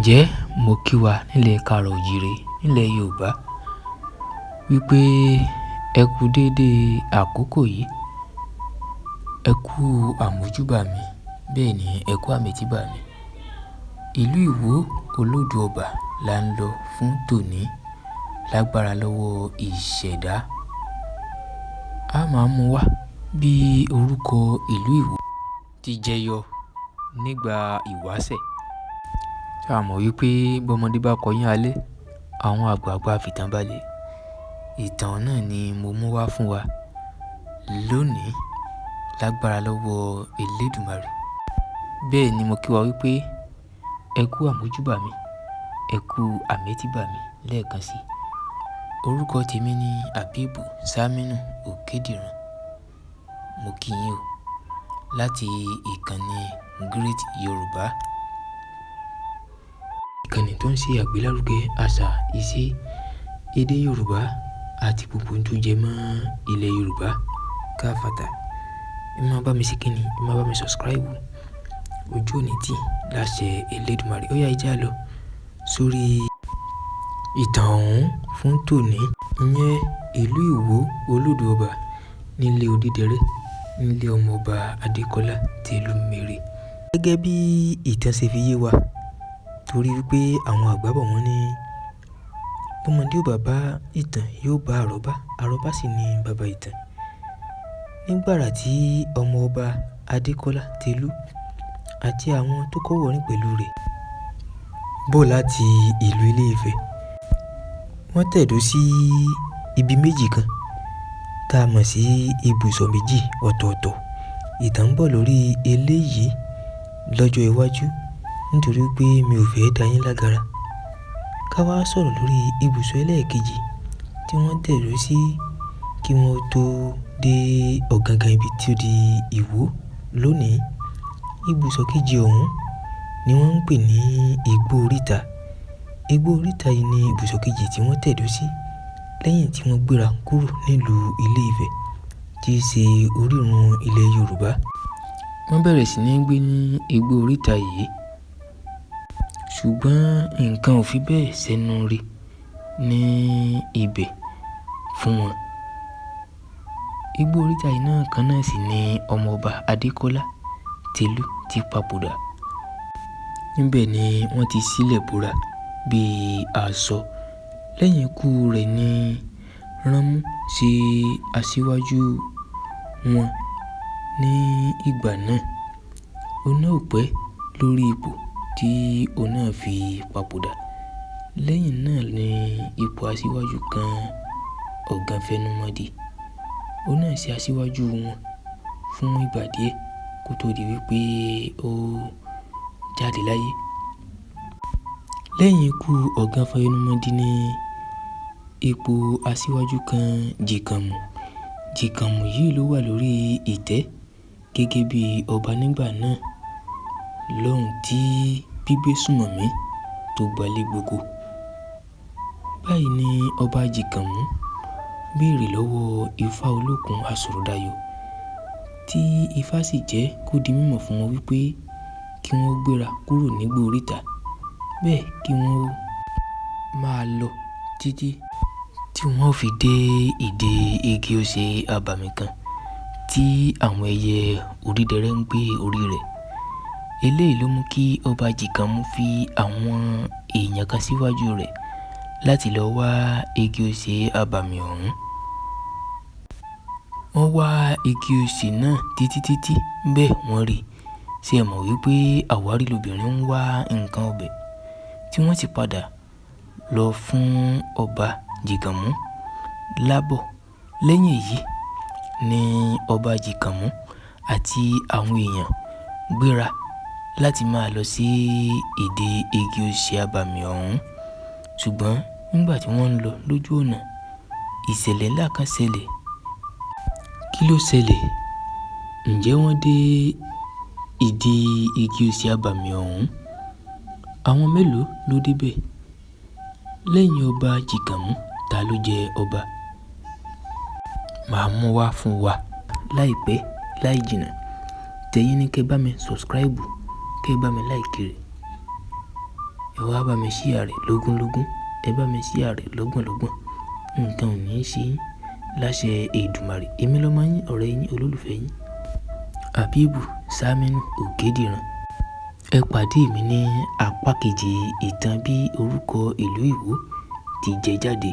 Ǹjẹ́ mo kí wa nílẹ̀ káàárọ̀ oòjíire nílẹ̀ Yorùbá wípé ẹ kú dédé àkókò yìí, ẹ kú àmójúbà mi, bẹ́ẹ̀ ni ẹ kú àmẹ́tíbà mi. Ìlú Ìwó olódù ọba là ń lọ fún tòní lágbára lọ́wọ́ ìṣẹ̀dá. A máa mú wá bí orúkọ ìlú Ìwó ti jẹyọ nígbà ìwáṣẹ̀. A mọ̀ wípé bọ́mọdé bá kọyán alẹ́, àwọn àgbààgbà fìtàn balẹ̀. Ìtàn náà ni mo mú wá fún wa lónìí lágbára lọ́wọ́ Elédùmarè. Bẹ́ẹ̀ ni mo kí wa wípé ẹ kú àmójúbà mi, ẹ kú àmẹ́tíbà mi lẹ́ẹ̀kan sí. Orúkọ tèmi ni Àbíbù Sámínù Òkèdìran. Mo kí yín o láti ìkànnì Great Yoruba. Ìkànnì tó ń ṣe àgbélárugẹ àṣà, ìṣe, èdè Yorùbá àti gbogbo ohun tó jẹ mọ́ ilẹ̀ Yorùbá káfàtà. Ẹ máa bá mi ṣe kíni, ẹ máa bá mi subscribe. Ojú òní tì láṣẹ Elédùmarè. Ó yá ẹ já lọ sórí ìtàn ọ̀hún fún tòní. Ìyẹn ìlú Ìwó olódù ọba nílé Odídẹrẹ́ nílé ọmọọba Adékọ́lá tìlú Mèrè. Gẹ́gẹ́ bí ìtàn ṣe fi yé wa, torí wípé àwọn àgbà bọ̀ wọ́n ní bọ́mọdé ò bá bá ìtàn yóò bá àrọ́bá, àrọ́bá sì ni bàbá ìtàn. Nígbàrà tí ọmọọba Adékọ́lá tìlú àti àwọn tó kọ́wọ̀ọ́rìn pẹ̀lú rẹ̀ bọ̀ láti ìlú Ilé Ifẹ̀, wọ́n tẹ̀dó sí ibi méjì kan tá a mọ̀ sí ibùsọ̀ méjì ọ̀tọ̀ọ̀tọ̀. Ìtàn ń bọ̀ lórí eléyìí lọ́jọ́ iwájú nítorí pé mi ò fẹ́ dá yín lágara. Ká wá sọ̀rọ̀ lórí ibùsọ̀ ẹlẹ́ẹ̀kejì tí wọ́n tẹ̀dó sí kí wọ́n tó dé ọ̀gangan ibi tí ó di Ìwó lónìí. Ibùsọ̀ kejì ọ̀hún ni wọ́n ń pè ní Igbó Oríta. Igbó Oríta yìí ni ibùsọ̀ kejì tí wọ́n tẹ̀dó sí lẹ́yìn tí wọ́n gbéra kúrò nílùú Ilé Ifẹ̀ tí í ṣe orírun ilẹ̀ Yorùbá. Wọ́n bẹ̀rẹ̀ sí ní gbé ní Igbó Oríta yìí, ṣùgbọ́n nǹkan ò fi bẹ́ẹ̀ sẹ́nu rí ní ibẹ̀ fún wọn. Igbó Oríta yìí náà kan náà sì ni ọmọọba Adékọ́lá tìlú ti papòdà. Níbẹ̀ ni wọ́n ti sílẹ̀ bora bíi aṣọ. Lẹ́yìn ikú rẹ̀ ni Ránmú ṣe aṣíwájú wọn ní ìgbà náà. Òun náà ò pẹ́ lórí ipò tí òun náà fi papòdà. Lẹ́yìn náà ni ipò aṣíwájú kan Ọ̀gànfẹnumọ́dì. Òun náà ṣe aṣíwájú wọn fún ìgbà díẹ̀ kó tó di wípé ó jáde láyé. Lẹ́yìn ikú Ọ̀gànfẹnumọ́dì ni ipò aṣíwájú kan Jìkànmù. Jìkànmù yìí ló wà lórí ìtẹ́ gẹ́gẹ́ bí ọba nígbà náà lọ́hùn tí gbígbésùmọ̀mí tó gbalẹ̀ gbogbo. Báyìí ni ọba Jìkànmù béèrè lọ́wọ́ Ifá Olókun Àsọ̀rọ̀dayọ̀, tí Ifá sì jẹ́ kó di mímọ̀ fún wọn wípé kí wọ́n gbéra kúrò nígbó Oríta, bẹ́ẹ̀ kí wọ́n máa lọ títí tí wọ́n fi dé ìdí igi osè abàmì kan tí àwọn ẹyẹ Odídẹrẹ́ ń gbé orí rẹ̀. Eléyìí ló mú kí ọba Jìkànmù fi àwọn èèyàn kan síwájú rẹ̀ láti lọ wá igi osè abàmì ọ̀hún. Wọ́n wá igi osè náà títí bẹ́ẹ̀ wọ́n rí. Ṣé ẹ mọ̀ wípé àwárí lobìnrin ń wá nǹkan ọbẹ̀, tí wọ́n sì padà lọ fún ọba Jìkànmù lábọ̀. Lẹ́yìn èyí ni ọba Jìkànmù àti àwọn èèyàn gbéra láti máa lọ sí ìdí igi osè abàmì ọ̀hún. Ṣùgbọ́n nígbà tí wọ́n ń lọ lójú ọ̀nà, ìṣẹ̀lẹ̀ ńlá kan ṣẹlẹ̀. Kí ló ṣẹlẹ̀? Ǹjẹ́ wọ́n dé ìdí igi osè abàmì ọ̀hún? Àwọn mélòó ló débẹ̀? Lẹ́yìn ọba Jìkànmù, ta ló jẹ ọba? Màá mú wá fún wa láìpẹ́ láì jìnnà. Tẹ̀yin ní kẹ́ bá mi subscribe, kẹ́ bá mi like rẹ̀. ẹ wá bá mi share rẹ̀ lógúnlógún, ẹ bá mi share rẹ̀ lọ́gbọ̀nlọ́gbọ̀n. Nǹkan ò ní ṣe yín láṣẹ Èdùmàrè. Èmi lọmọ yín, ọ̀rẹ́ yín, olólùfẹ́ yín, Habibu Saminu Ògédìran. Ẹ pàdé mi ní apá kejì ìtàn bí Orúkọ Ìlú Ìwó ti jẹ jáde.